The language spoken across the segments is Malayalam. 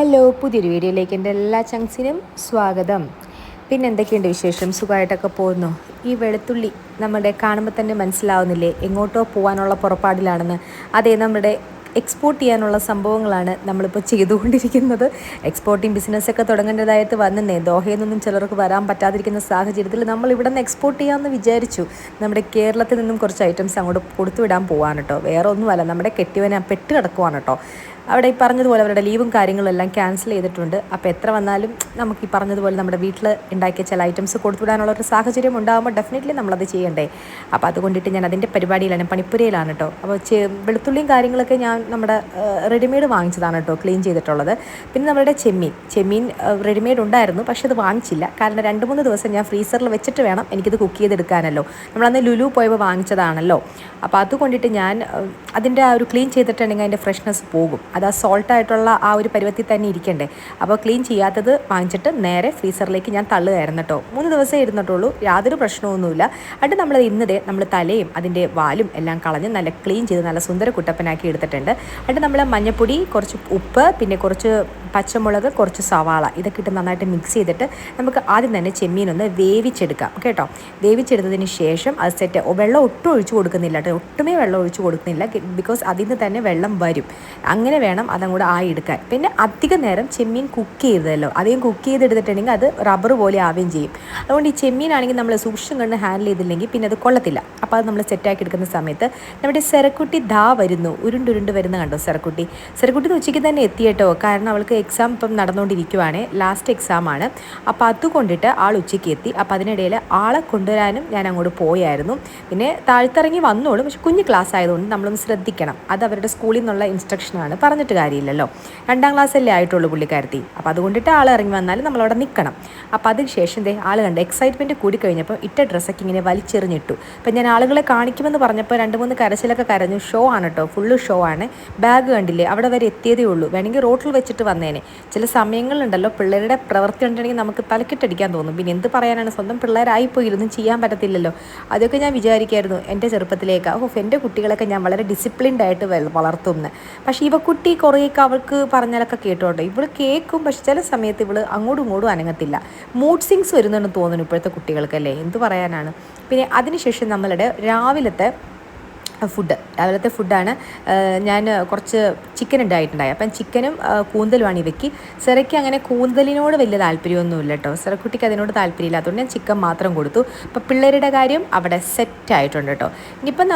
ഹലോ, പുതിയൊരു വീഡിയോയിലേക്ക് എൻ്റെ എല്ലാ ചങ്സിനും സ്വാഗതം. പിന്നെ എന്തൊക്കെയുണ്ട് വിശേഷം? സുഖമായിട്ടൊക്കെ പോകുന്നു. ഈ വെളുത്തുള്ളി നമ്മുടെ കാണുമ്പോൾ തന്നെ മനസ്സിലാവുന്നില്ലേ എങ്ങോട്ടോ പോകാനുള്ള പുറപ്പാടിലാണെന്ന്? അതേ, നമ്മുടെ എക്സ്പോർട്ട് ചെയ്യാനുള്ള സംഭവങ്ങളാണ് നമ്മളിപ്പോൾ ചെയ്തുകൊണ്ടിരിക്കുന്നത്. എക്സ്പോർട്ടിങ് ബിസിനസ്സൊക്കെ തുടങ്ങേണ്ടതായിട്ട് വന്നേ. ദോഹയിൽ നിന്നും ചിലർക്ക് വരാൻ പറ്റാതിരിക്കുന്ന സാഹചര്യത്തിൽ നമ്മൾ ഇവിടെ നിന്ന് എക്സ്പോർട്ട് ചെയ്യാമെന്ന് വിചാരിച്ചു. നമ്മുടെ കേരളത്തിൽ നിന്നും കുറച്ച് ഐറ്റംസ് അങ്ങോട്ട് കൊടുത്തുവിടാൻ പോകാൻ കേട്ടോ. വേറെ ഒന്നുമല്ല, നമ്മുടെ കെട്ടിയവനെ പെട്ട് കിടക്കുവാണ് കേട്ടോ. അവിടെ ഈ പറഞ്ഞതുപോലെ അവരുടെ ലീവും കാര്യങ്ങളും എല്ലാം ക്യാൻസൽ ചെയ്തിട്ടുണ്ട്. അപ്പോൾ എത്ര വന്നാലും നമുക്ക് ഈ പറഞ്ഞതുപോലെ നമ്മുടെ വീട്ടിൽ ഉണ്ടാക്കിയ ചില ഐറ്റംസ് കൊടുത്തുവിടാനുള്ള ഒരു സാഹചര്യം ഉണ്ടാകുമ്പോൾ ഡെഫിനറ്റ്ലി നമ്മളത് ചെയ്യണ്ടേ. അപ്പോൾ അതുകൊണ്ടിട്ട് ഞാൻ അതിൻ്റെ പരിപാടിയിലാണ്, പണിപ്പുരയിലാണ് കേട്ടോ. അപ്പോൾ വെളുത്തുള്ളിയും കാര്യങ്ങളൊക്കെ ഞാൻ നമ്മുടെ റെഡിമെയ്ഡ് വാങ്ങിച്ചതാണ് കേട്ടോ, ക്ലീൻ ചെയ്തിട്ടുള്ളത്. പിന്നെ നമ്മുടെ ചെമ്മീൻ റെഡിമെയ്ഡ് ഉണ്ടായിരുന്നു, പക്ഷേ അത് വാങ്ങിച്ചില്ല. കാരണം 2-3 ദിവസം ഞാൻ ഫ്രീസറിൽ വെച്ചിട്ട് വേണം എനിക്കിത് കുക്ക് ചെയ്തെടുക്കാനല്ലോ. നമ്മളന്ന് ലുലു പോയപ്പോൾ വാങ്ങിച്ചതാണല്ലോ. അപ്പോൾ അതുകൊണ്ടിട്ട് ഞാൻ അതിൻ്റെ ആ ഒരു ക്ലീൻ ചെയ്തിട്ടുണ്ടെങ്കിൽ അതിൻ്റെ ഫ്രഷ്നെസ് പോകും. അത് ആ സോൾട്ടായിട്ടുള്ള ആ ഒരു പരുവത്തിൽ തന്നെ ഇരിക്കണ്ടേ. അപ്പോൾ ക്ലീൻ ചെയ്യാത്തത് വാങ്ങിച്ചിട്ട് നേരെ ഫ്രീസറിലേക്ക് ഞാൻ തള്ളുകയായിരുന്നു കേട്ടോ. 3 ദിവസമേ ഇരുന്നിട്ടുള്ളൂ, യാതൊരു പ്രശ്നമൊന്നുമില്ല. എന്നിട്ട് നമ്മൾ തലയും അതിൻ്റെ വാലും എല്ലാം കളഞ്ഞ് നല്ല ക്ലീൻ ചെയ്ത് നല്ല സുന്ദര കുട്ടപ്പനാക്കി എടുത്തിട്ടുണ്ട്. എന്നിട്ട് നമ്മൾ മഞ്ഞൾപ്പൊടി, കുറച്ച് ഉപ്പ്, പിന്നെ കുറച്ച് പച്ചമുളക്, കുറച്ച് സവാള ഇതൊക്കെ ഇട്ട് നന്നായിട്ട് മിക്സ് ചെയ്തിട്ട് നമുക്ക് ആദ്യം തന്നെ ചെമ്മീനൊന്ന് വേവിച്ചെടുക്കാം കേട്ടോ. വേവിച്ചെടുത്തതിന് ശേഷം അത് സെറ്റ്. വെള്ളം ഒട്ടും ഒഴിച്ചു കൊടുക്കുന്നില്ല കേട്ടോ, ഒട്ടുമേ വെള്ളം ഒഴിച്ചു കൊടുക്കുന്നില്ല. ബിക്കോസ് അതിൽ നിന്ന് തന്നെ വെള്ളം വരും. അങ്ങനെ വേണം അതങ്ങോട്ട് എടുക്കാൻ. പിന്നെ അധികം നേരം ചെമ്മീൻ കുക്ക് ചെയ്തല്ലോ, അധികം കുക്ക് ചെയ്തെടുത്തിട്ടുണ്ടെങ്കിൽ അത് റബ്ബർ പോലെ ആവുകയും ചെയ്യും. അതുകൊണ്ട് ഈ ചെമ്മീനാണെങ്കിൽ നമ്മൾ സൂക്ഷിച്ചും കണ്ട് ഹാൻഡിൽ ചെയ്തില്ലെങ്കിൽ പിന്നെ അത് കൊള്ളത്തില്ല. അപ്പോൾ അത് നമ്മൾ സെറ്റാക്കി എടുക്കുന്ന സമയത്ത് നമ്മുടെ സെറക്കുട്ടി വരുന്നു, ഉരുണ്ടുരുണ്ട് വരുന്ന കണ്ടോ. സെറക്കുട്ടി ഉച്ചയ്ക്ക് തന്നെ എത്തി കേട്ടോ. കാരണം അവൾക്ക് എക്സാം ഇപ്പം നടന്നുകൊണ്ടിരിക്കുവാണ്, ലാസ്റ്റ് എക്സാമാണ്. അപ്പോൾ അതുകൊണ്ടിട്ട് ആൾ ഉച്ചയ്ക്ക് എത്തി. അപ്പോൾ അതിനിടയിൽ ആളെ കൊണ്ടുവരാനും ഞാൻ അങ്ങോട്ട് പോയായിരുന്നു. പിന്നെ താഴ്ത്തിറങ്ങി വന്നോളും, പക്ഷെ കുഞ്ഞ് ക്ലാസ് ആയതുകൊണ്ട് നമ്മളൊന്ന് ശ്രദ്ധിക്കണം. അത് അവരുടെ സ്കൂളിൽ നിന്നുള്ള ഇൻസ്ട്രക്ഷനാണ്, പറഞ്ഞിട്ട് കാര്യമില്ലല്ലോ. 2ാം ക്ലാസ്സല്ലേ ആയിട്ടുള്ളൂ പുള്ളിക്കാരത്തി. അപ്പോൾ അതുകൊണ്ടിട്ട് ആൾ ഇറങ്ങി വന്നാലും നമ്മളവിടെ നിൽക്കണം. അപ്പോൾ അതിന് ശേഷം ആൾ കണ്ട് എക്സൈറ്റ്മെൻറ്റ് കൂടി കഴിഞ്ഞപ്പോൾ ഇട്ട ഡ്രസ്സൊക്കെ ഇങ്ങനെ വലിച്ചെറിഞ്ഞിട്ടു. അപ്പം ഞാൻ ആളുകളെ കാണിക്കുമെന്ന് പറഞ്ഞപ്പോൾ 2-3 കരച്ചിലൊക്കെ കരഞ്ഞു. ഷോ ആണ് കേട്ടോ, ഫുള്ള് ഷോ ആണ്. ബാഗ് കണ്ടില്ലേ, അവിടെ വരെ എത്തിയതേ ഉള്ളൂ. വേണമെങ്കിൽ റോട്ടിൽ വെച്ചിട്ട് വന്നേനെ. ചില സമയങ്ങളുണ്ടല്ലോ പിള്ളേരുടെ പ്രവൃത്തി ഉണ്ടെങ്കിൽ നമുക്ക് തലക്കിട്ടടിക്കാൻ തോന്നും. പിന്നെ എന്ത് പറയാനാണ്, സ്വന്തം പിള്ളേരായിപ്പോയി, ഇതൊന്നും ചെയ്യാൻ പറ്റത്തില്ലല്ലോ. അതൊക്കെ ഞാൻ വിചാരിക്കായിരുന്നു എൻ്റെ ചെറുപ്പത്തിലേക്ക്. എൻ്റെ കുട്ടികളൊക്കെ ഞാൻ വളരെ ഡിസിപ്ലിൻഡ് ആയിട്ട് വളർത്തുന്നു. പക്ഷേ കുട്ടി കുറേയൊക്കെ അവൾക്ക് പറഞ്ഞാലൊക്കെ കേട്ടോട്ടോ. ഇവൾ കേൾക്കും, പക്ഷെ ചില സമയത്ത് ഇവൾ അങ്ങോട്ടും ഇങ്ങോട്ടും അനങ്ങത്തില്ല. മൂഡ് സ്വിങ്സ് വരുന്നുണ്ടെന്ന് തോന്നുന്നു ഇപ്പോഴത്തെ കുട്ടികൾക്കല്ലേ, എന്ത് പറയാനാണ്. പിന്നെ അതിനുശേഷം നമ്മളുടെ രാവിലത്തെ ഫുഡാണ്. ഞാൻ കുറച്ച് ചിക്കൻ ഉണ്ടായിട്ടുണ്ടായി. അപ്പം ചിക്കനും കൂന്തലുമാണ് ഇവയ്ക്ക്. സെറയ്ക്ക് അങ്ങനെ കൂന്തലിനോട് വലിയ താല്പര്യമൊന്നുമില്ല കേട്ടോ. സെറക്കുട്ടിക്ക് അതിനോട് താല്പര്യമില്ല, അതുകൊണ്ട് ഞാൻ ചിക്കൻ മാത്രം കൊടുത്തു. അപ്പോൾ പിള്ളേരുടെ കാര്യം അവിടെ സെറ്റായിട്ടുണ്ട് കേട്ടോ. ഇനിയിപ്പം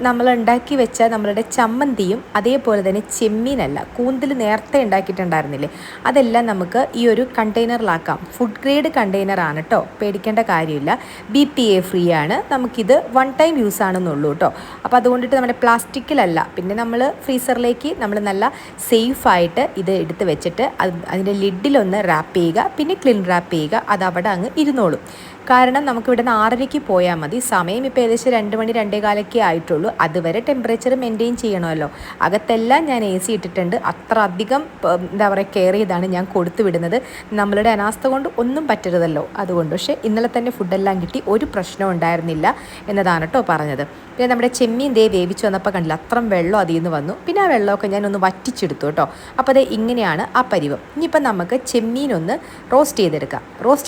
നമ്മൾ ഉണ്ടാക്കി വെച്ച നമ്മളുടെ ചമ്മന്തിയും അതേപോലെ തന്നെ ചെമ്മീനല്ല, കൂന്തൽ നേരത്തെ ഉണ്ടാക്കിയിട്ടുണ്ടായിരുന്നില്ലേ, അതെല്ലാം നമുക്ക് ഈ ഒരു കണ്ടെയ്നറിലാക്കാം. ഫുഡ് ഗ്രേഡ് കണ്ടെയ്നറാണ് കേട്ടോ, പേടിക്കേണ്ട കാര്യമില്ല. BPA ഫ്രീ ആണ്. നമുക്കിത് 1 ടൈം യൂസ് ആണെന്നുള്ളൂ കേട്ടോ. അപ്പോൾ അതുകൊണ്ടിട്ട് നമ്മുടെ പ്ലാസ്റ്റിക്കിലല്ല. പിന്നെ നമ്മൾ ഫ്രീസറിലേക്ക് നമ്മൾ നല്ല സേഫായിട്ട് ഇത് എടുത്ത് വെച്ചിട്ട് അതിൻ്റെ ലിഡിലൊന്ന് റാപ്പ് ചെയ്യുക, പിന്നെ ക്ലീൻ റാപ്പ് ചെയ്യുക. അത് അവിടെ അങ്ങ് ഇരുന്നോളും. കാരണം നമുക്കിവിടെ നിന്ന് 6:30 പോയാൽ മതി. സമയം ഇപ്പോൾ ഏകദേശം 2 മണി 2:15 ആയിട്ടുള്ളൂ. അതുവരെ ടെമ്പറേച്ചർ മെയിൻറ്റെയിൻ ചെയ്യണമല്ലോ. അകത്തെല്ലാം ഞാൻ AC ഇട്ടിട്ടുണ്ട്. അത്ര അധികം എന്താ പറയുക, കെയർ ചെയ്താണ് ഞാൻ കൊടുത്തു വിടുന്നത്. നമ്മളുടെ അനാസ്ഥ കൊണ്ട് ഒന്നും പറ്റരുതല്ലോ, അതുകൊണ്ട്. പക്ഷേ ഇന്നലെ തന്നെ ഫുഡെല്ലാം കിട്ടി, ഒരു പ്രശ്നവും ഉണ്ടായിരുന്നില്ല എന്നതാണ് കേട്ടോ പറഞ്ഞത്. പിന്നെ നമ്മുടെ ചെമ്മീൻ വേവിച്ച് വന്നപ്പോൾ കണ്ടില്ല, അത്രയും വെള്ളം അതിൽ നിന്ന് വന്നു. പിന്നെ ആ വെള്ളമൊക്കെ ഞാനൊന്ന് വറ്റിച്ചെടുത്തു കേട്ടോ. അപ്പോൾ അത് ഇങ്ങനെയാണ് ആ പരിവം. ഇനിയിപ്പം നമുക്ക് ചെമ്മീനൊന്ന് റോസ്റ്റ്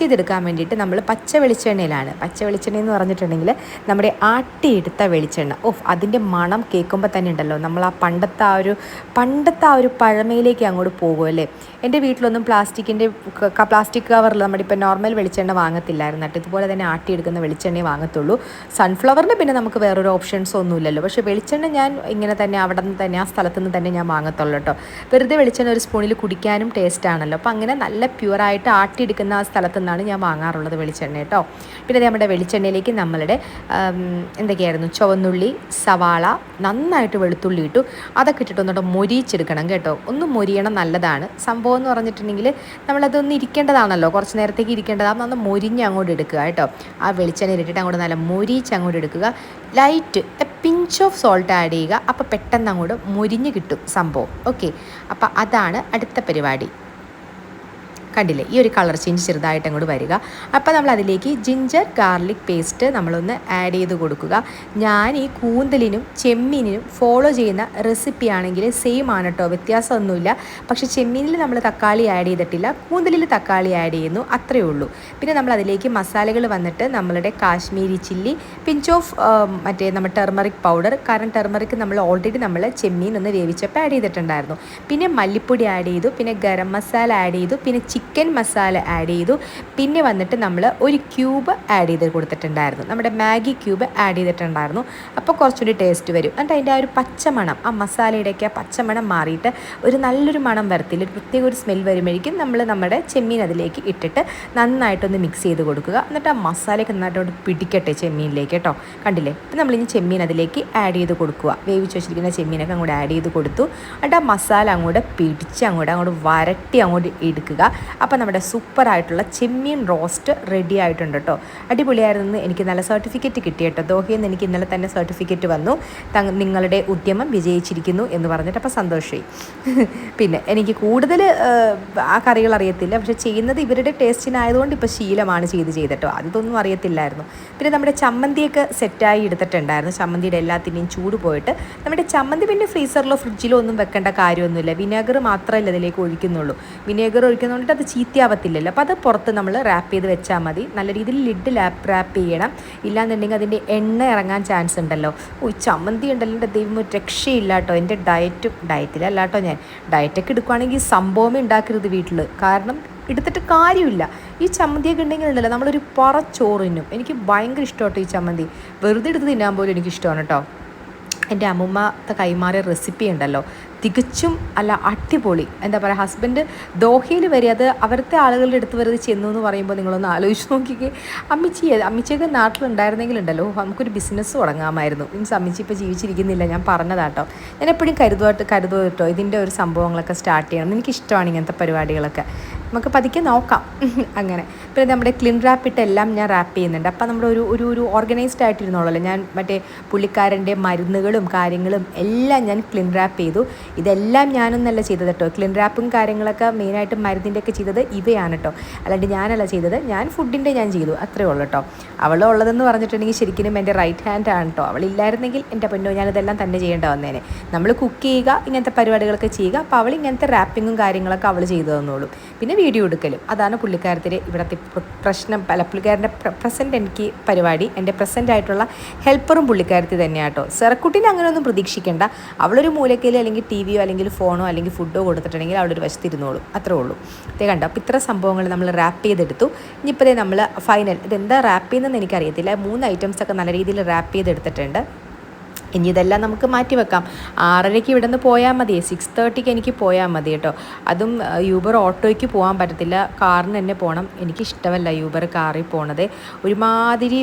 ചെയ്തെടുക്കാൻ വേണ്ടിയിട്ട് നമ്മൾ പച്ച വെളിച്ചെണ്ണയിലാണ്. പച്ച വെളിച്ചെണ്ണ എന്ന് പറഞ്ഞിട്ടുണ്ടെങ്കിൽ നമ്മുടെ ആട്ടിയെടുത്ത വെളിച്ചെണ്ണ. അതിൻ്റെ മണം കേൾക്കുമ്പോൾ തന്നെ ഉണ്ടല്ലോ, നമ്മൾ ആ പണ്ടത്തെ ആ ഒരു പഴമയിലേക്ക് അങ്ങോട്ട് പോകുമല്ലേ. എൻ്റെ വീട്ടിലൊന്നും പ്ലാസ്റ്റിക് കവറിൽ നമ്മുടെ ഇപ്പോൾ നോർമൽ വെളിച്ചെണ്ണ വാങ്ങത്തില്ലായിരുന്നു കേട്ടോ. ഇതുപോലെ തന്നെ ആട്ടിയെടുക്കുന്ന വെളിച്ചെണ്ണയെ വാങ്ങത്തുള്ളൂ. സൺഫ്ലവറിന് പിന്നെ നമുക്ക് വേറൊരു ഓപ്ഷൻസ് ഒന്നുമില്ലല്ലോ. പക്ഷേ വെളിച്ചെണ്ണ ഞാൻ ഇങ്ങനെ തന്നെ അവിടെ നിന്ന് തന്നെ, ആ സ്ഥലത്തു നിന്ന് തന്നെ ഞാൻ വാങ്ങത്തുള്ളൂ കേട്ടോ. വെറുതെ വെളിച്ചെണ്ണ ഒരു സ്പൂണിൽ കുടിക്കാനും ടേസ്റ്റ് ആണല്ലോ. അപ്പോൾ അങ്ങനെ നല്ല പ്യുവറായിട്ട് ആട്ടിയെടുക്കുന്ന ആ സ്ഥലത്തു നിന്നാണ് ഞാൻ വാങ്ങാറുള്ളത് വെളിച്ചെണ്ണ കേട്ടോ. പിന്നെ നമ്മുടെ വെളിച്ചെണ്ണയിലേക്ക് നമ്മളുടെ എന്തൊക്കെയായിരുന്നു, ചുവന്നുള്ളി, സവാള, നന്നായിട്ട് വെളുത്തുള്ളി ഇട്ടു. അതൊക്കെ ഇട്ടിട്ട് ഒന്നുകൂടെ മൊരിയിച്ചെടുക്കണം കേട്ടോ. ഒന്ന് മൊരിയണം, നല്ലതാണ് സംഭവം എന്ന് പറഞ്ഞിട്ടുണ്ടെങ്കിൽ. നമ്മളതൊന്ന് ഇരിക്കേണ്ടതാണല്ലോ, കുറച്ച് നേരത്തേക്ക് ഇരിക്കേണ്ടതാണ്. ഒന്ന് മൊരിഞ്ഞ് അങ്ങോട്ട് എടുക്കുക കേട്ടോ. ആ വെളിച്ചെണ്ണ ഇട്ടിട്ട് അങ്ങോട്ട് നല്ല മൊരിച്ച് അങ്ങോട്ട് എടുക്കുക. Light pinch of salt add ചെയ്യുക. അപ്പോൾ പെട്ടെന്ന് അങ്ങോട്ട് മൊരിഞ്ഞ് കിട്ടും സംഭവം. ഓക്കെ, അപ്പോൾ അതാണ് അടുത്ത പരിപാടി. കണ്ടില്ലേ, ഈ ഒരു കളർ ചേഞ്ച് ചെറുതായിട്ട് അങ്ങോട്ട് വരിക. അപ്പോൾ നമ്മൾ അതിലേക്ക് ജിഞ്ചർ ഗാർലിക് പേസ്റ്റ് നമ്മളൊന്ന് ആഡ് ചെയ്ത് കൊടുക്കുക. ഞാൻ ഈ കൂന്തലിനും ചെമ്മീനിനും ഫോളോ ചെയ്യുന്ന റെസിപ്പി ആണെങ്കിൽ സെയിം ആണ് കേട്ടോ, വ്യത്യാസമൊന്നുമില്ല. പക്ഷേ ചെമ്മീനിൽ നമ്മൾ തക്കാളി ആഡ് ചെയ്തിട്ടില്ല, കൂന്തലിൽ തക്കാളി ആഡ് ചെയ്യുന്നു, അത്രയേ ഉള്ളൂ. പിന്നെ നമ്മൾ അതിലേക്ക് മസാലകൾ വന്നിട്ട് നമ്മളുടെ കാശ്മീരി ചില്ലി, പിഞ്ച് ഓഫ് മറ്റേ നമ്മുടെ ടെർമറിക് പൗഡർ, കാരണം ടെർമറിക് നമ്മൾ ഓൾറെഡി നമ്മൾ ചെമ്മീൻ ഒന്ന് വേവിച്ചപ്പോൾ ആഡ് ചെയ്തിട്ടുണ്ടായിരുന്നു. പിന്നെ മല്ലിപ്പൊടി ആഡ് ചെയ്തു, പിന്നെ ഗരം മസാല ആഡ് ചെയ്തു, പിന്നെ ചിക്കൻ മസാല ആഡ് ചെയ്തു. പിന്നെ വന്നിട്ട് നമ്മൾ ഒരു ക്യൂബ് ആഡ് ചെയ്ത് കൊടുത്തിട്ടുണ്ടായിരുന്നു, നമ്മുടെ മാഗി ക്യൂബ് ആഡ് ചെയ്തിട്ടുണ്ടായിരുന്നു. അപ്പോൾ കുറച്ചുകൂടി ടേസ്റ്റ് വരും. എന്നിട്ട് അതിൻ്റെ ആ ഒരു പച്ചമണം, ആ മസാലയുടെയൊക്കെ പച്ചമണം മാറിയിട്ട് ഒരു നല്ലൊരു മണം വരത്തില്ല, ഒരു പ്രത്യേക ഒരു സ്മെൽ വരുമ്പോഴേക്കും നമ്മൾ നമ്മുടെ ചെമ്മീൻ അതിലേക്ക് ഇട്ടിട്ട് നന്നായിട്ടൊന്ന് മിക്സ് ചെയ്ത് കൊടുക്കുക. എന്നിട്ട് ആ മസാലയൊക്കെ നന്നായിട്ടോട് പിടിക്കട്ടെ ചെമ്മീനിലേക്ക് കേട്ടോ. കണ്ടില്ലേ, ഇപ്പം നമ്മളിനി ചെമ്മീൻ അതിലേക്ക് ആഡ് ചെയ്ത് കൊടുക്കുക. വേവിച്ച് വെച്ചിരിക്കുന്ന ചെമ്മീനൊക്കെ അങ്ങോട്ട് ആഡ് ചെയ്ത് കൊടുത്തു. എന്നിട്ട് ആ മസാല അങ്ങോട്ട് പിടിച്ച് അങ്ങോട്ട് വരട്ടി അങ്ങോട്ട് എടുക്കുക. അപ്പോൾ നമ്മുടെ സൂപ്പറായിട്ടുള്ള ചെമ്മീൻ റോസ്റ്റ് റെഡി ആയിട്ടുണ്ട് കേട്ടോ. അടിപൊളിയായിരുന്നു. എനിക്ക് നല്ല സർട്ടിഫിക്കറ്റ് കിട്ടി കേട്ടോ. ദോഹയിൽ നിന്ന് എനിക്ക് ഇന്നലെ തന്നെ സർട്ടിഫിക്കറ്റ് വന്നു, നിങ്ങളുടെ ഉദ്യമം വിജയിച്ചിരിക്കുന്നു എന്ന് പറഞ്ഞിട്ട്. അപ്പോൾ സന്തോഷമായി. പിന്നെ എനിക്ക് കൂടുതൽ ആ കറികൾ അറിയത്തില്ല, പക്ഷേ ചെയ്യുന്നത് ഇവരുടെ ടേസ്റ്റിനായതുകൊണ്ട് ഇപ്പോൾ ശീലമാണ് ചെയ്തിട്ടോ. അതൊന്നും അറിയത്തില്ലായിരുന്നു. പിന്നെ നമ്മുടെ ചമ്മന്തിയൊക്കെ സെറ്റായി എടുത്തിട്ടുണ്ടായിരുന്നു. ചമ്മന്തിയുടെ എല്ലാത്തിൻ്റെയും ചൂട് പോയിട്ട് നമ്മുടെ ചമ്മന്തി പിന്നെ ഫ്രീസറിലോ ഫ്രിഡ്ജിലോ ഒന്നും വെക്കേണ്ട കാര്യമൊന്നുമില്ല. വിനെഗർ മാത്രമല്ല അതിലേക്ക് ഒഴിക്കുന്നുള്ളൂ. വിനെഗർ ഒഴിക്കുന്നതുകൊണ്ട് അത് ചീത്തയാവത്തില്ലല്ലോ. അപ്പോൾ അത് പുറത്ത് നമ്മൾ റാപ്പ് ചെയ്ത് വെച്ചാൽ മതി. നല്ല രീതിയിൽ ലിഡ് റാപ്പ് ചെയ്യണം, ഇല്ലാന്നുണ്ടെങ്കിൽ അതിൻ്റെ എണ്ണ ഇറങ്ങാൻ ചാൻസ് ഉണ്ടല്ലോ. ചമ്മന്തി ഉണ്ടല്ലോ, എൻ്റെ ദൈവം ഒരു രക്ഷയില്ല കേട്ടോ. എൻ്റെ ഡയറ്റിലല്ല കേട്ടോ, ഞാൻ ഡയറ്റൊക്കെ എടുക്കുകയാണെങ്കിൽ സംഭവമേ ഉണ്ടാക്കരുത് വീട്ടിൽ, കാരണം എടുത്തിട്ട് കാര്യമില്ല. ഈ ചമ്മന്തിയൊക്കെ ഉണ്ടെങ്കിൽ ഉണ്ടല്ലോ നമ്മളൊരു ചോറിനും. എനിക്ക് ഭയങ്കര ഇഷ്ടമാട്ടോ ഈ ചമ്മന്തി, വെറുതെ എടുത്ത് തിന്നാൻ പോലും എനിക്കിഷ്ടമാണ് കേട്ടോ. എൻ്റെ അമ്മൂമ്മ കൈമാറിയ റെസിപ്പി ഉണ്ടല്ലോ, തികച്ചും അല്ല അടിപൊളി. എന്താ പറയുക, ഹസ്ബൻഡ് ദോഹയിൽ വരെ അത് അവിടുത്തെ ആളുകളുടെ അടുത്ത് വെറുതെ ചെന്നു എന്ന് പറയുമ്പോൾ നിങ്ങളൊന്ന് ആലോചിച്ച് നോക്കിക്കേ. അമ്മിച്ചിയൊക്കെ നാട്ടിലുണ്ടായിരുന്നെങ്കിലുണ്ടല്ലോ നമുക്കൊരു ബിസിനസ് തുടങ്ങാമായിരുന്നു. മീൻസ് അമ്മിച്ചി ഇപ്പോൾ ജീവിച്ചിരിക്കുന്നില്ല, ഞാൻ പറഞ്ഞതാട്ടോ. ഞാൻ എപ്പോഴും കരുതുക കേട്ടോ ഇതിൻ്റെ ഒരു സംഭവങ്ങളൊക്കെ സ്റ്റാർട്ട് ചെയ്യണം. എനിക്കിഷ്ടമാണ് ഇങ്ങനത്തെ പരിപാടികളൊക്കെ. നമുക്ക് പതുക്കെ നോക്കാം. അങ്ങനെ പിന്നെ നമ്മുടെ ക്ലിൻ റാപ്പ് ഇട്ടെല്ലാം ഞാൻ റാപ്പ് ചെയ്യുന്നുണ്ട്. അപ്പം നമ്മുടെ ഒരു ഓർഗനൈസ്ഡ് ആയിട്ടിരുന്നോളല്ലോ. ഞാൻ മറ്റേ പുള്ളിക്കാരൻ്റെ മരുന്നുകളും കാര്യങ്ങളും എല്ലാം ഞാൻ ക്ലിൻ റാപ്പ് ചെയ്തു. ഇതെല്ലാം ഞാനൊന്നല്ല ചെയ്തത് കേട്ടോ. ക്ലിൻ റാപ്പും കാര്യങ്ങളൊക്കെ മെയിനായിട്ട് മരുന്നിൻ്റെ ഒക്കെ ചെയ്തത് ഇവയാണ് കേട്ടോ, അല്ലാണ്ട് ഞാനല്ല ചെയ്തത്. ഞാൻ ഫുഡിൻ്റെ ഞാൻ ചെയ്തു, അത്രേ ഉള്ളൂ കേട്ടോ. അവളുള്ളതെന്ന് പറഞ്ഞിട്ടുണ്ടെങ്കിൽ ശരിക്കും എൻ്റെ റൈറ്റ് ഹാൻഡ് ആണ് കേട്ടോ. അവളില്ലായിരുന്നെങ്കിൽ എൻ്റെ പൊന്നോ ഞാനിതെല്ലാം തന്നെ ചെയ്യേണ്ട വന്നേനെ. നമ്മൾ കുക്ക് ചെയ്യുക, ഇങ്ങനത്തെ പരിപാടികളൊക്കെ ചെയ്യുക. അപ്പോൾ അവൾ ഇങ്ങനത്തെ റാപ്പിങ്ങും കാര്യങ്ങളൊക്കെ അവൾ ചെയ്തു തന്നോളും. പിന്നെ വീഡിയോ എടുക്കലും, അതാണ് പുള്ളിക്കാരത്തിൻ്റെ ഇവിടുത്തെ പ്രശ്നം. പുള്ളിക്കാരൻ്റെ പ്രസൻറ്റ് എനിക്ക് പരിപാടി, എൻ്റെ പ്രസൻ്റ് ആയിട്ടുള്ള ഹെൽപ്പറും പുള്ളിക്കാരത്തി തന്നെയാണ് കേട്ടോ. സെറക്കുട്ടീനെ അങ്ങനെയൊന്നും പ്രതീക്ഷിക്കേണ്ട. അവളൊരു മൂലക്കയിൽ അല്ലെങ്കിൽ ടിവിയോ അല്ലെങ്കിൽ ഫോണോ അല്ലെങ്കിൽ ഫുഡോ കൊടുത്തിട്ടുണ്ടെങ്കിൽ അവിടെ ഒരു വശത്തിരുന്നോളും, അത്രേ ഉള്ളൂ. ഇതേ കണ്ടോ. അപ്പോൾ ഇത്ര സംഭവങ്ങൾ നമ്മൾ റാപ്പ് ചെയ്തെടുത്തു. ഇനിയിപ്പോൾ നമ്മൾ ഫൈനൽ ഇതെന്താ റാപ്പ് ചെയ്യുന്നതെന്ന് എനിക്കറിയത്തില്ല. 3 ഐറ്റംസൊക്കെ നല്ല രീതിയിൽ റാപ്പ് ചെയ്തെടുത്തിട്ടുണ്ട്. ഇനി ഇതെല്ലാം നമുക്ക് മാറ്റി വെക്കാം. 6:30 ഇവിടെ നിന്ന് പോയാൽ മതി, 6:30 എനിക്ക് പോയാൽ മതി കേട്ടോ. അതും യൂബർ ഓട്ടോയ്ക്ക് പോകാൻ പറ്റത്തില്ല, കാറിന് തന്നെ പോകണം. എനിക്കിഷ്ടമല്ല യൂബർ കാറിൽ പോണത്. ഒരുമാതിരി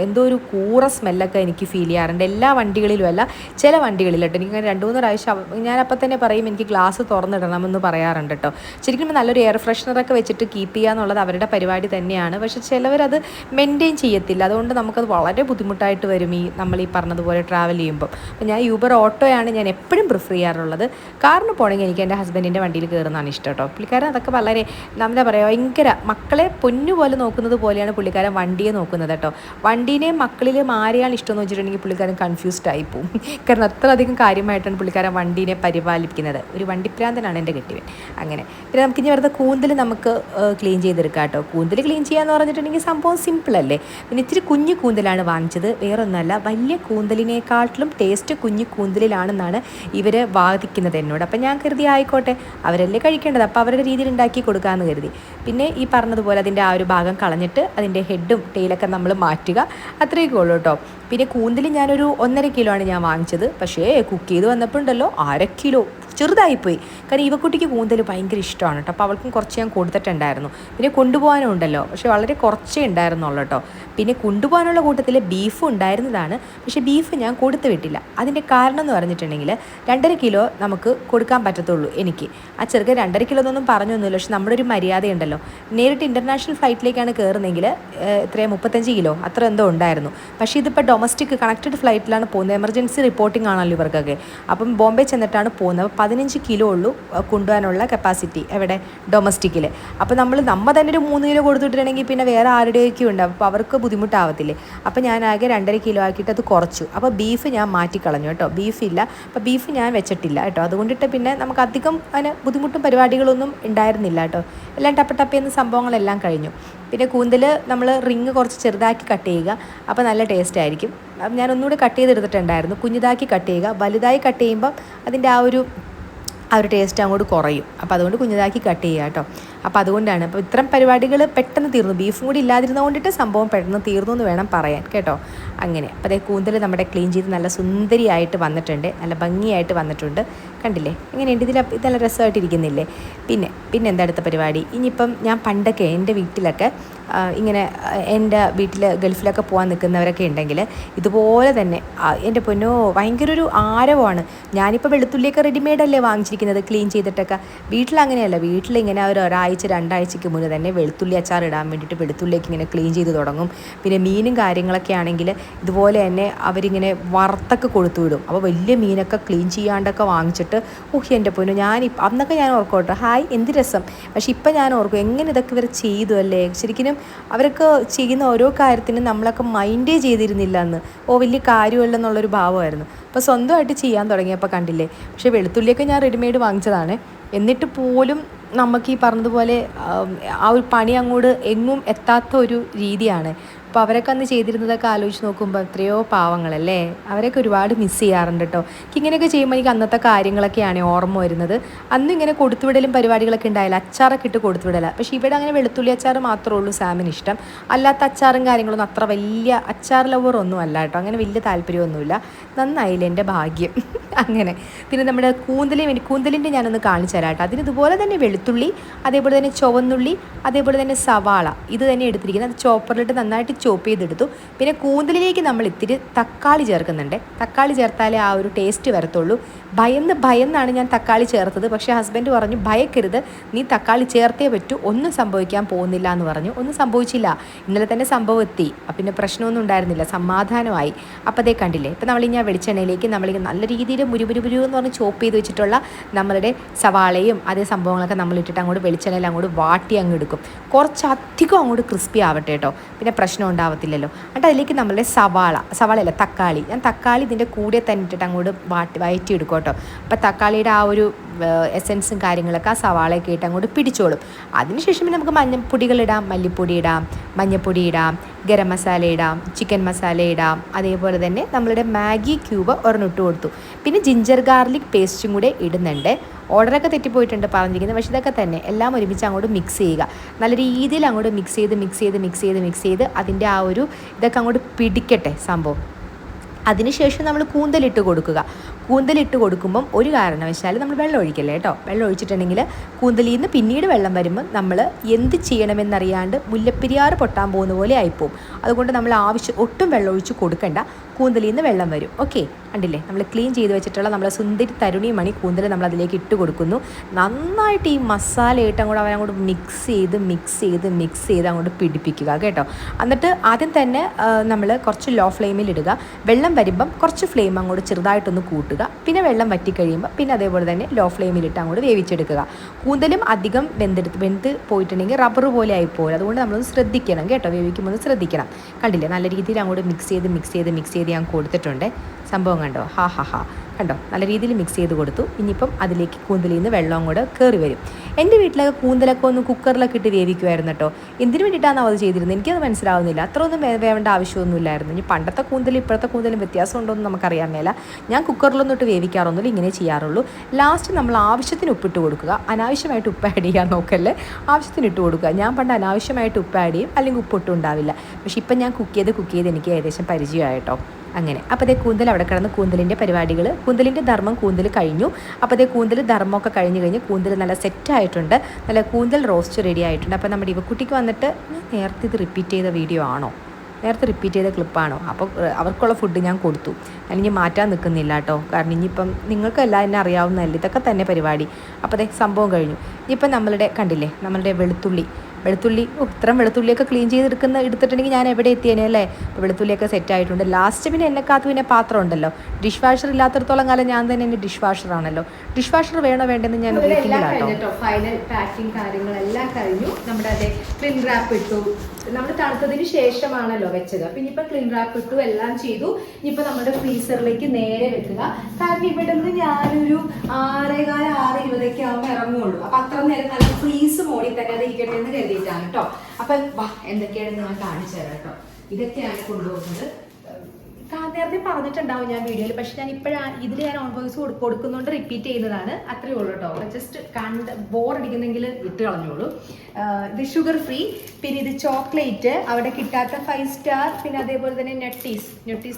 എന്തോ ഒരു കൂറ സ്മെല്ലൊക്കെ എനിക്ക് ഫീൽ ചെയ്യാറുണ്ട്. എല്ലാ വണ്ടികളിലും അല്ല, ചില വണ്ടികളിലോട്ടോ. എനിക്ക് 2-3 പ്രാവശ്യം ഞാനപ്പോൾ തന്നെ പറയും എനിക്ക് ഗ്ലാസ് തുറന്നിടണമെന്ന് പറയാറുണ്ട് കേട്ടോ. ശരിക്കും നല്ലൊരു എയർ ഫ്രഷ്നറൊക്കെ വെച്ചിട്ട് കീപ്പ് ചെയ്യുക എന്നുള്ളത് അവരുടെ പരിപാടി തന്നെയാണ്. പക്ഷേ ചിലവരത് മെയിൻറ്റെയിൻ ചെയ്യത്തില്ല. അതുകൊണ്ട് നമുക്കത് വളരെ ബുദ്ധിമുട്ടായിട്ട് വരും നമ്മൾ ഈ പറഞ്ഞതുപോലെ ട്രാവൽ ചെയ്യുമ്പോൾ. അപ്പോൾ ഞാൻ യൂബർ ഓട്ടോയാണ് ഞാൻ എപ്പോഴും പ്രിഫർ ചെയ്യാറുള്ളത്. കാറിന് പോകണമെങ്കിൽ എനിക്ക് എൻ്റെ ഹസ്ബൻഡിൻ്റെ വണ്ടിയിൽ കയറുന്നതാണ് ഇഷ്ടം കേട്ടോ. പുള്ളിക്കാരൻ അതൊക്കെ വളരെ എന്താ പറയുക, ഭയങ്കര മക്കളെ പൊന്നുപോലെ നോക്കുന്നത് പോലെയാണ് പുള്ളിക്കാരൻ വണ്ടിയെ നോക്കുന്നത് കേട്ടോ. വണ്ടീനെയും മക്കളിലും ആരെയാണ് ഇഷ്ടമെന്ന് വെച്ചിട്ടുണ്ടെങ്കിൽ പുള്ളിക്കാരൻ കൺഫ്യൂസ്ഡ് ആയിപ്പോവും. കാരണം അത്രയധികം കാര്യമായിട്ടാണ് പുള്ളിക്കാരൻ വണ്ടീനെ പരിപാലിക്കുന്നത്. ഒരു വണ്ടിപ്രാന്തനാണ് എൻ്റെ കെട്ടിയവൻ. അങ്ങനെ പിന്നെ നമുക്ക് ഇനി വെറുതെ കൂന്തൽ നമുക്ക് ക്ലീൻ ചെയ്തെടുക്കാം കേട്ടോ. കൂന്തൽ ക്ലീൻ ചെയ്യാന്ന് പറഞ്ഞിട്ടുണ്ടെങ്കിൽ സംഭവം സിമ്പിളല്ലേ. പിന്നെ ഇത്തിരി കുഞ്ഞു കൂന്തലാണ് വാങ്ങിച്ചത്, വേറൊന്നുമല്ല. വലിയ കൂന്തലിനേക്കാട്ടിലും ടേസ്റ്റ് കുഞ്ഞു കൂന്തലിലാണെന്നാണ് ഇവർ വാദിക്കുന്നത് എന്നോട്. അപ്പം ഞാൻ കരുതി ആയിക്കോട്ടെ, അവരല്ലേ കഴിക്കേണ്ടത്, അപ്പോൾ അവരുടെ രീതിയിൽ ഉണ്ടാക്കി കൊടുക്കാമെന്ന് കരുതി. പിന്നെ ഈ പറഞ്ഞതുപോലെ അതിൻ്റെ ആ ഒരു ഭാഗം കളഞ്ഞിട്ട് അതിൻ്റെ ഹെഡും ടെയിലൊക്കെ നമ്മൾ മാറ്റുക, അത്രയൊക്കെ ഉള്ളൂ കേട്ടോ. പിന്നെ കൂന്തൽ ഞാനൊരു 1.5 കിലോ ആണ് ഞാൻ വാങ്ങിച്ചത്. പക്ഷേ കുക്ക് ചെയ്ത് വന്നപ്പോൾ ഉണ്ടല്ലോ 1/2 കിലോ ചെറുതായിപ്പോയി. കാരണം ഇവക്കുട്ടിക്ക് കൂന്തൽ ഭയങ്കര ഇഷ്ടമാണ് കേട്ടോ. അപ്പോൾ അവൾക്കും കുറച്ച് ഞാൻ കൊടുത്തിട്ടുണ്ടായിരുന്നു. പിന്നെ കൊണ്ടുപോകാനും ഉണ്ടല്ലോ, പക്ഷേ വളരെ കുറച്ചേ ഉണ്ടായിരുന്നുള്ളൂ കേട്ടോ. പിന്നെ കൊണ്ടുപോകാനുള്ള കൂട്ടത്തിൽ ബീഫും ഉണ്ടായിരുന്നതാണ്, പക്ഷേ ബീഫ് ഞാൻ കൊടുത്തു വിട്ടില്ല. അതിൻ്റെ കാരണം എന്ന് പറഞ്ഞിട്ടുണ്ടെങ്കിൽ 2.5 കിലോ നമുക്ക് കൊടുക്കാൻ പറ്റത്തുള്ളൂ എനിക്ക്. ആ ചെറുക്കൻ 2.5 കിലോ എന്നൊന്നും പറഞ്ഞൊന്നുമില്ല, പക്ഷെ നമ്മുടെ ഒരു മര്യാദയുണ്ടല്ലോ. നേരിട്ട് ഇൻ്റർനാഷണൽ ഫ്ലൈറ്റിലേക്കാണ് കയറുന്നതെങ്കിൽ 35 കിലോ അത്ര എന്തോ ഉണ്ടായിരുന്നു. പക്ഷേ ഇതിപ്പോൾ ഡൊമസ്റ്റിക് കണക്റ്റഡ് ഫ്ലൈറ്റിലാണ് പോകുന്നത്. എമർജൻസി റിപ്പോർട്ടിംഗ് ആണല്ലോ ഇവർക്കൊക്കെ. അപ്പം ബോംബെ ചെന്നിട്ടാണ് പോകുന്നത്. അപ്പോൾ 15 കിലോ ഉള്ളൂ കൊണ്ടുപോകാനുള്ള കപ്പാസിറ്റി എവിടെ, ഡൊമസ്റ്റിക്കിൽ. അപ്പോൾ നമ്മൾ തന്നെ ഒരു 3 കിലോ കൊടുത്തിട്ടുണ്ടെങ്കിൽ പിന്നെ വേറെ ആരുടെയൊക്കെ ഉണ്ട്, അപ്പോൾ അവർക്ക് ബുദ്ധിമുട്ടാവത്തില്ലേ. അപ്പോൾ ഞാൻ ആകെ 2.5 കിലോ ആക്കിയിട്ട് അത് കുറച്ചു. അപ്പോൾ ബീഫ് ഞാൻ മാറ്റിക്കളഞ്ഞു കേട്ടോ, ബീഫില്ല. അപ്പോൾ ബീഫ് ഞാൻ വെച്ചിട്ടില്ല കേട്ടോ. അതുകൊണ്ടിട്ട് പിന്നെ നമുക്ക് അധികം അതിന് ബുദ്ധിമുട്ടും പരിപാടികളൊന്നും ഉണ്ടായിരുന്നില്ല കേട്ടോ. എല്ലാം ടപ്പേന്ന് സംഭവങ്ങളെല്ലാം കഴിഞ്ഞു. പിന്നെ കൂന്തൽ നമ്മൾ റിങ് കുറച്ച് ചെറുതാക്കി കട്ട് ചെയ്യുക, അപ്പോൾ നല്ല ടേസ്റ്റ് ആയിരിക്കും. ഞാൻ ഒന്നുകൂടി കട്ട് ചെയ്തെടുത്തിട്ടുണ്ടായിരുന്നു. കുഞ്ഞിതാക്കി കട്ട് ചെയ്യുക, വലുതായി കട്ട് ചെയ്യുമ്പം അതിൻ്റെ ആ ഒരു ടേസ്റ്റ് അങ്ങോട്ട് കുറയും. അപ്പോൾ അതുകൊണ്ട് കുഞ്ഞിതാക്കി കട്ട് ചെയ്യുക കേട്ടോ. അപ്പോൾ അതുകൊണ്ടാണ്. അപ്പോൾ ഇത്തരം പരിപാടികൾ പെട്ടെന്ന് തീർന്നു. ബീഫും കൂടി ഇല്ലാതിരുന്നത് കൊണ്ടിട്ട് സംഭവം പെട്ടെന്ന് തീർന്നു എന്ന് വേണം പറയാൻ കേട്ടോ. അങ്ങനെ അപ്പോൾ അതേ കൂന്തൽ നമ്മുടെ ക്ലീൻ ചെയ്ത് നല്ല സുന്ദരിയായിട്ട് വന്നിട്ടുണ്ട്, നല്ല ഭംഗിയായിട്ട് വന്നിട്ടുണ്ട്. കണ്ടില്ലേ എങ്ങനെയുണ്ട്? ഇത് നല്ല രസമായിട്ടിരിക്കുന്നില്ലേ? പിന്നെ എന്താ അടുത്ത പരിപാടി? ഇനിയിപ്പം ഞാൻ പണ്ടൊക്കെ എൻ്റെ വീട്ടിലൊക്കെ ഇങ്ങനെ എൻ്റെ വീട്ടിൽ ഗൾഫിലൊക്കെ പോകാൻ നിൽക്കുന്നവരൊക്കെ ഉണ്ടെങ്കിൽ ഇതുപോലെ തന്നെ എൻ്റെ പൊന്നോ ഭയങ്കര ഒരു ആരവമാണ്. ഞാനിപ്പോൾ വെളുത്തുള്ളിയൊക്കെ റെഡിമെയ്ഡല്ലേ വാങ്ങിച്ചിരിക്കുന്നത് ക്ലീൻ ചെയ്തിട്ടൊക്കെ. വീട്ടിലങ്ങനെയല്ല. വീട്ടിലിങ്ങനെ ഒരാഴ്ച 2 ആഴ്ചയ്ക്ക് മുന്നേ തന്നെ വെളുത്തുള്ളി അച്ചാർ ഇടാൻ വേണ്ടിയിട്ട് വെളുത്തുള്ളിയൊക്കെ ഇങ്ങനെ ക്ലീൻ ചെയ്ത് തുടങ്ങും. പിന്നെ മീനും കാര്യങ്ങളൊക്കെ ആണെങ്കിൽ ഇതുപോലെ തന്നെ അവരിങ്ങനെ വറുത്തൊക്കെ കൊടുത്തു വിടും. അപ്പോൾ വലിയ മീനൊക്കെ ക്ലീൻ ചെയ്യാണ്ടൊക്കെ വാങ്ങിച്ചിട്ട് എൻ്റെ പൊന്നു അന്നൊക്കെ ഞാൻ ഓർക്കോട്ടോ, ഹായ് എന്ത് രസം. പക്ഷെ ഇപ്പം ഞാൻ ഓർക്കും എങ്ങനെ ഇതൊക്കെ ഇവർ ചെയ്തു അല്ലേ. ശരിക്കും അവരൊക്കെ ചെയ്യുന്ന ഓരോ കാര്യത്തിനും നമ്മളൊക്കെ മൈൻഡേ ചെയ്തിരുന്നില്ല അന്ന്. വലിയ കാര്യമല്ലെന്നുള്ളൊരു ഭാവമായിരുന്നു. അപ്പോൾ സ്വന്തമായിട്ട് ചെയ്യാൻ തുടങ്ങിയപ്പോൾ കണ്ടില്ലേ. പക്ഷേ വെളുത്തുള്ളിയൊക്കെ ഞാൻ റെഡിമെയ്ഡ് വാങ്ങിച്ചതാണ്. എന്നിട്ട് പോലും നമുക്ക് ഈ പറഞ്ഞതുപോലെ ആ ഒരു പണി അങ്ങോട്ട് എങ്ങും എത്താത്ത ഒരു രീതിയാണ്. അപ്പോൾ അവരൊക്കെ അന്ന് ചെയ്തിരുന്നതൊക്കെ ആലോചിച്ച് നോക്കുമ്പോൾ എത്രയോ പാവങ്ങളല്ലേ. അവരൊക്കെ ഒരുപാട് മിസ് ചെയ്യാറുണ്ട് കേട്ടോ. ഇങ്ങനെയൊക്കെ ചെയ്യുമ്പോൾ എനിക്ക് അന്നത്തെ കാര്യങ്ങളൊക്കെയാണ് ഓർമ്മ വരുന്നത്. അന്നും ഇങ്ങനെ കൊടുത്തുവിടലും പരിപാടികളൊക്കെ ഉണ്ടായില്ല, അച്ചാറൊക്കെ ഇട്ട് കൊടുത്തുവിടല. പക്ഷേ ഇവിടെ അങ്ങനെ വെളുത്തുള്ളി അച്ചാർ മാത്രമേ ഉള്ളൂ സാമിന് ഇഷ്ടം. അല്ലാത്ത അച്ചാറും കാര്യങ്ങളൊന്നും അത്ര വലിയ അച്ചാർ ലവറൊന്നും അല്ല കേട്ടോ. അങ്ങനെ വലിയ താല്പര്യമൊന്നുമില്ല. നന്നായില്ല എൻ്റെ ഭാഗ്യം. അങ്ങനെ പിന്നെ നമ്മുടെ കൂന്തലിൻ്റെ ഞാനൊന്ന് കാണിച്ചു തരാം കേട്ടോ. അതിന് ഇതുപോലെ തന്നെ വെളുത്തുള്ളി, അതേപോലെ തന്നെ ചുവന്നുള്ളി, അതേപോലെ തന്നെ സവാള ഇത് തന്നെ എടുത്തിരിക്കുന്നത്. അത് ചോപ്പറിലിട്ട് നന്നായിട്ട് ചോപ്പ് ചെയ്തെടുത്തു. പിന്നെ കൂന്തലിലേക്ക് നമ്മൾ ഇത്തിരി തക്കാളി ചേർക്കുന്നുണ്ട്. തക്കാളി ചേർത്താലേ ആ ഒരു ടേസ്റ്റ് വരത്തുള്ളൂ. ഭയന്നാണ് ഞാൻ തക്കാളി ചേർത്തത്. പക്ഷേ ഹസ്ബൻഡ് പറഞ്ഞു ഭയക്കരുത്, നീ തക്കാളി ചേർത്തേ പറ്റൂ, ഒന്നും സംഭവിക്കാൻ പോകുന്നില്ല എന്ന് പറഞ്ഞു. ഒന്നും സംഭവിച്ചില്ല. ഇന്നലെ തന്നെ സംഭവം എത്തി. പിന്നെ പ്രശ്നമൊന്നും ഉണ്ടായിരുന്നില്ല, സമാധാനമായി. അപ്പോൾ അതേ കണ്ടില്ലേ. ഇപ്പം നമ്മളിങ്ങനെ വെളിച്ചെണ്ണയിലേക്ക് നമ്മളിങ്ങനെ നല്ല രീതിയിൽ മുരുമുരു എന്ന് പറഞ്ഞ് ചോപ്പ് ചെയ്ത് വെച്ചിട്ടുള്ള നമ്മളുടെ സവാളയും അതേ സംഭവങ്ങളൊക്കെ നമ്മളിട്ടിട്ട് അങ്ങോട്ട് വെളിച്ചെണ്ണയിൽ അങ്ങോട്ട് വാട്ടി അങ്ങ് എടുക്കും. കുറച്ചധികം അങ്ങോട്ട് ക്രിസ്പി ആവട്ടെ കേട്ടോ, പിന്നെ പ്രശ്നം ഉണ്ടാവത്തില്ലല്ലോ. എന്നിട്ട് അതിലേക്ക് നമ്മളുടെ സവാളയല്ല തക്കാളി, ഞാൻ തക്കാളി ഇതിൻ്റെ കൂടെ തന്നെ ഇട്ടിട്ട് അങ്ങോട്ട് വയറ്റി എടുക്കും കേട്ടോ. അപ്പോൾ തക്കാളിയുടെ ആ ഒരു എസൻസും കാര്യങ്ങളൊക്കെ ആ സവാളയൊക്കെ ഇട്ട് അങ്ങോട്ട് പിടിച്ചോളും. അതിനുശേഷം നമുക്ക് മഞ്ഞൾപ്പൊടികളിടാം, മല്ലിപ്പൊടി ഇടാം, മഞ്ഞൾപ്പൊടി ഇടാം, ഗരം മസാല ഇടാം, ചിക്കൻ മസാല ഇടാം. അതേപോലെ തന്നെ നമ്മളുടെ മാഗി ക്യൂബ് ഒരെണ്ണം ഇട്ട് കൊടുത്തു. പിന്നെ ജിഞ്ചർ ഗാർലിക് പേസ്റ്റും കൂടെ ഇടുന്നുണ്ട്. ഓർഡറൊക്കെ തെറ്റിപ്പോയിട്ടുണ്ട് പറഞ്ഞിരിക്കുന്നത്. പക്ഷേ ഇതൊക്കെ തന്നെ എല്ലാം ഒരുമിച്ച് അങ്ങോട്ട് മിക്സ് ചെയ്യുക. നല്ല രീതിയിൽ അങ്ങോട്ട് മിക്സ് ചെയ്ത് അതിൻ്റെ ആ ഒരു ഇതൊക്കെ അങ്ങോട്ട് പിടിക്കട്ടെ സംഭവം. അതിനുശേഷം നമ്മൾ കൂന്തലിട്ട് കൊടുക്കുമ്പം ഒരു കാരണവശാലും നമ്മൾ വെള്ളം ഒഴിക്കല്ലേ കേട്ടോ. വെള്ളം ഒഴിച്ചിട്ടുണ്ടെങ്കിൽ കൂന്തലിൽ നിന്ന് പിന്നീട് വെള്ളം വരുമ്പം നമ്മൾ എന്ത് ചെയ്യണമെന്നറിയാണ്ട് മുല്ലപ്പെരിയാർ പൊട്ടാൻ പോകുന്ന പോലെ ആയിപ്പോവും. അതുകൊണ്ട് നമ്മൾ ഒട്ടും വെള്ളം ഒഴിച്ച് കൊടുക്കണ്ട. കൂന്തലിൽ നിന്ന് വെള്ളം വരും. ഓക്കെ, കണ്ടില്ലേ നമ്മൾ ക്ലീൻ ചെയ്ത് വെച്ചിട്ടുള്ള നമ്മളെ സുന്ദരി തരുണി മണി കൂന്തൽ നമ്മൾ അതിലേക്ക് ഇട്ട് കൊടുക്കുന്നു. നന്നായിട്ട് ഈ മസാല ഇട്ട് അവരങ്ങോട്ട് മിക്സ് ചെയ്ത് അങ്ങോട്ട് പിടിപ്പിക്കുക കേട്ടോ. എന്നിട്ട് ആദ്യം തന്നെ നമ്മൾ കുറച്ച് ലോ ഫ്ലെയിമിൽ ഇടുക. വെള്ളം വരുമ്പം കുറച്ച് ഫ്ലെയിം അങ്ങോട്ട് ചെറുതായിട്ടൊന്ന് കൂട്ടുക. പിന്നെ വെള്ളം വറ്റിക്കഴിയുമ്പോൾ പിന്നെ അതേപോലെ തന്നെ ലോ ഫ്ലെയിമിലിട്ട് അങ്ങോട്ട് വേവിച്ചെടുക്കുക. കൂന്തലും അധികം വെന്ത് പോയിട്ടുണ്ടെങ്കിൽ റബ്ബർ പോലെ ആയിപ്പോലും. അതുകൊണ്ട് നമ്മളൊന്ന് ശ്രദ്ധിക്കണം കേട്ടോ, വേവിക്കുമ്പോൾ ഒന്ന് ശ്രദ്ധിക്കണം. കണ്ടില്ലേ നല്ല രീതിയിൽ അങ്ങോട്ട് മിക്സ് ചെയ്ത് ഞാൻ കൊടുത്തിട്ടുണ്ട്. സംഭവം കണ്ടോ? കണ്ടോ നല്ല രീതിയിൽ മിക്സ് ചെയ്ത് കൊടുത്തു. ഇനിയിപ്പം അതിലേക്ക് കൂന്തലിൽ നിന്ന് വെള്ളം കൂടെ കയറി വരും. എൻ്റെ വീട്ടിലൊക്കെ കൂന്തലൊക്കെ ഒന്ന് കുക്കറിലൊക്കെ ഇട്ട് വേവിക്കുമായിരുന്നു കേട്ടോ. എന്തിനു വേണ്ടിയിട്ടാണ് അത് ചെയ്തിരുന്നത് എനിക്കത് മനസ്സിലാവുന്നില്ല. അത്ര ഒന്നും വേവേണ്ട ആവശ്യമൊന്നുമില്ലായിരുന്നു. ഇനി പണ്ടത്തെ കൂന്തലും ഇപ്പോഴത്തെ കൂന്തലും വ്യത്യാസം ഉണ്ടോ എന്ന് നമുക്കറിയാൻ മേല. ഞാൻ കുക്കറിലൊന്നും ഇട്ട് വേവിക്കാറൊന്നുമില്ല, ഇങ്ങനെ ചെയ്യാറുള്ളൂ. ലാസ്റ്റ് നമ്മൾ ആവശ്യത്തിന് ഉപ്പിട്ട് കൊടുക്കുക. അനാവശ്യമായിട്ട് ഉപ്പ് ആഡ് ചെയ്യാൻ നോക്കല്ലേ, ആവശ്യത്തിന് ഇട്ട് കൊടുക്കുക. ഞാൻ പണ്ട് അനാവശ്യമായിട്ട് ഉപ്പ് ആഡ് ചെയ്യും, അല്ലെങ്കിൽ ഉപ്പൊട്ടും ഉണ്ടാവില്ല. പക്ഷേ ഇപ്പം ഞാൻ കുക്ക് ചെയ്ത് എനിക്ക് ഏകദേശം പരിചയമായിട്ടോ. അങ്ങനെ അപ്പോൾ അതേ കൂന്തൽ അവിടെ കിടന്ന് കൂന്തലിൻ്റെ പരിപാടികൾ, കൂന്തലിൻ്റെ ധർമ്മം കൂന്തൽ കഴിഞ്ഞു. അപ്പോൾ അതേ കൂന്തൽ ധർമ്മമൊക്കെ കഴിഞ്ഞ് കൂന്തൽ നല്ല സെറ്റായിട്ടുണ്ട്. നല്ല കൂന്തൽ റോസ്റ്റ് റെഡി ആയിട്ടുണ്ട്. അപ്പോൾ നമ്മുടെ ഇവക്കുട്ടിക്ക് വന്നിട്ട് നേരത്തെ ഇത് റിപ്പീറ്റ് ചെയ്ത വീഡിയോ ആണോ, നേരത്തെ റിപ്പീറ്റ് ചെയ്ത ക്ലിപ്പാണോ? അപ്പോൾ അവർക്കുള്ള ഫുഡ് ഞാൻ കൊടുത്തു. ഞാനിനി മാറ്റാൻ നിൽക്കുന്നില്ല കേട്ടോ. കാരണം ഇനിയിപ്പം നിങ്ങൾക്കെല്ലാം എന്നെ അറിയാവുന്നതല്ലേ, ഇതൊക്കെ തന്നെ പരിപാടി. അപ്പോൾ അതേ സംഭവം കഴിഞ്ഞു. ഇനിയിപ്പം നമ്മളുടെ കണ്ടില്ലേ നമ്മളുടെ വെളുത്തുള്ളി വെളുത്തുള്ളി ഇത്രയും വെളുത്തുള്ളിയൊക്കെ ക്ലീൻ എടുത്തിട്ടുണ്ടെങ്കിൽ ഞാൻ എവിടെ എത്തിയേനെ അല്ലേ. അപ്പോൾ വെളുത്തുള്ളിയൊക്കെ സെറ്റ് ആയിട്ടുണ്ട്. ലാസ്റ്റ് പിന്നെ എന്നെക്കാത്ത് പിന്നെ പാത്രം ഉണ്ടല്ലോ. ഡിഷ് വാഷർ ഇല്ലാത്തടത്തോളം കാലം ഞാൻ തന്നെ എൻ്റെ ഡിഷ് വാഷറാണല്ലോ. ഡിഷ് വാഷർ വേണോ വേണ്ടെന്ന് ഞാൻ ഉപയോഗിക്കുന്നില്ല. ഫൈനൽ പാക്കിങ് കാര്യങ്ങളെല്ലാം കഴിഞ്ഞു. നമ്മുടെ അതേ ക്ലിൻ റാപ്പ് ഇട്ടു. നമ്മൾ തണുത്തതിന് ശേഷമാണല്ലോ വെച്ചത്. അപ്പം ഇനിയിപ്പോൾ ക്ലിൻ റാപ്പ് ഇട്ടു, എല്ലാം ചെയ്തു. ഇനിയിപ്പോൾ നമ്മുടെ ഫ്രീസറിലേക്ക് നേരെ വെക്കുക. കാരണം ഇവിടെ നിന്ന് ഞാനൊരു 6:15 6:20 ആകുമ്പോൾ ഇറങ്ങുള്ളൂ. അപ്പം അത്ര നേരം നല്ല ഫ്രീസ് മോഡിൽ തന്നെ അത് ഇരിക്കട്ടെ എന്ന് കരുതിയിട്ടാണ് കേട്ടോ. അപ്പം എന്തൊക്കെയാണെന്ന് ഞാൻ കാണിച്ചു തരാം കേട്ടോ. ഇതൊക്കെയാണ് കൊണ്ടുപോകുന്നത്. നേരത്തെ പറഞ്ഞിട്ടുണ്ടാവും ഞാൻ വീഡിയോയിൽ, പക്ഷെ ഞാൻ ഇതിൽ ഞാൻ ഓൺ വോയിസ് കൊടുക്കുന്നുണ്ട്, റിപ്പീറ്റ് ചെയ്യുന്നതാണ്. അത്രയേ ഉള്ളൂ കേട്ടോ. ജസ്റ്റ് ബോറടിക്കുന്നെങ്കിൽ ഇട്ട് കളഞ്ഞോളൂ. ഇത് ഷുഗർ ഫ്രീ. പിന്നെ ഇത് ചോക്ലേറ്റ്, അവിടെ കിട്ടാത്ത 5 സ്റ്റാർ. പിന്നെ അതേപോലെ തന്നെ നെട്ടീസ്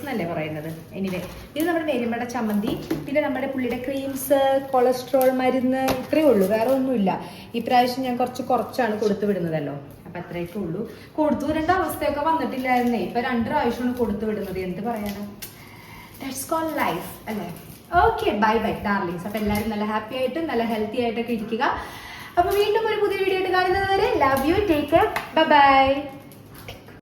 എന്നല്ലേ പറയുന്നത്. എനിവേ ഇത് നമ്മുടെ നേരിമയുടെ ചമ്മന്തി. പിന്നെ നമ്മുടെ പുള്ളിയുടെ ക്രീംസ്, കൊളസ്ട്രോൾ മരുന്ന്, ഇത്രയേ ഉള്ളൂ, വേറെ ഒന്നുമില്ല. ഇപ്രാവശ്യം ഞാൻ കുറച്ചാണ് കൊടുത്തു വിടുന്നതല്ലോ. അപ്പം അത്രയൊക്കെ ഉള്ളൂ. കൊടുത്തു വരേണ്ട അവസ്ഥയൊക്കെ വന്നിട്ടില്ലായിരുന്നേ. ഇപ്പം 2 പ്രാവശ്യമാണ് കൊടുത്തു വിടുന്നത്. എന്ത് പറയാനോ, ദാറ്റ്സ് കോൾഡ് ലൈഫ് അല്ലേ. Okay, bye bye darlings. അപ്പം എല്ലാവരും നല്ല ഹാപ്പി ആയിട്ടും നല്ല ഹെൽത്തി ആയിട്ടൊക്കെ ഇരിക്കുക. അപ്പോൾ വീണ്ടും ഒരു പുതിയ വീഡിയോ ആയിട്ട് കാണുന്നത് വരെ love you, take care, bye bye.